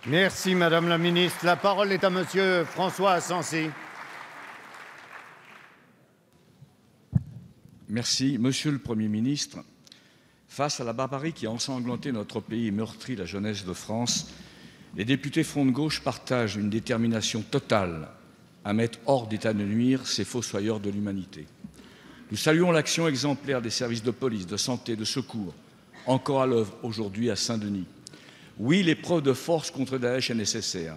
Merci Madame la Ministre. La parole est à Monsieur François Asensi. Merci. Monsieur le Premier ministre, face à la barbarie qui a ensanglanté notre pays et meurtri la jeunesse de France, les députés Front de Gauche partagent une détermination totale à mettre hors d'état de nuire ces fossoyeurs de l'humanité. Nous saluons l'action exemplaire des services de police, de santé, de secours, encore à l'œuvre aujourd'hui à Saint-Denis. Oui, l'épreuve de force contre Daesh est nécessaire,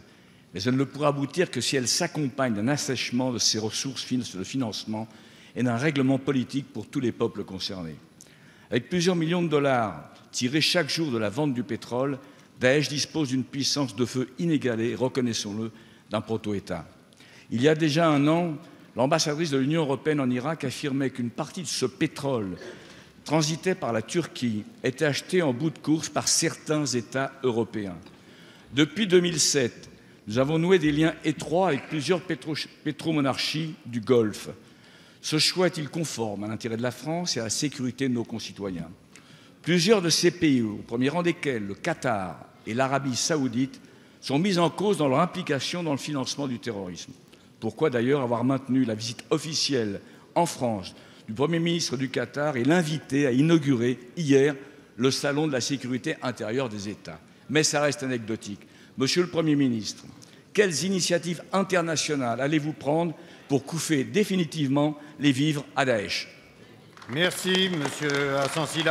mais elle ne pourra aboutir que si elle s'accompagne d'un assèchement de ses ressources de financement et d'un règlement politique pour tous les peuples concernés. Avec plusieurs millions de dollars tirés chaque jour de la vente du pétrole, Daesh dispose d'une puissance de feu inégalée, reconnaissons-le, d'un proto-État. Il y a déjà un an, l'ambassadrice de l'Union européenne en Irak affirmait qu'une partie de ce pétrole transitait par la Turquie était acheté en bout de course par certains États européens. Depuis 2007, nous avons noué des liens étroits avec plusieurs pétromonarchies du Golfe. Ce choix est-il conforme à l'intérêt de la France et à la sécurité de nos concitoyens? Plusieurs de ces pays, au premier rang desquels le Qatar et l'Arabie saoudite, sont mis en cause dans leur implication dans le financement du terrorisme. Pourquoi d'ailleurs avoir maintenu la visite officielle en France du Premier ministre du Qatar et l'inviter à inaugurer hier le Salon de la sécurité intérieure des États? Mais ça reste anecdotique. Monsieur le Premier ministre, quelles initiatives internationales allez-vous prendre pour couper définitivement les vivres à Daesh? Merci Monsieur Asensi.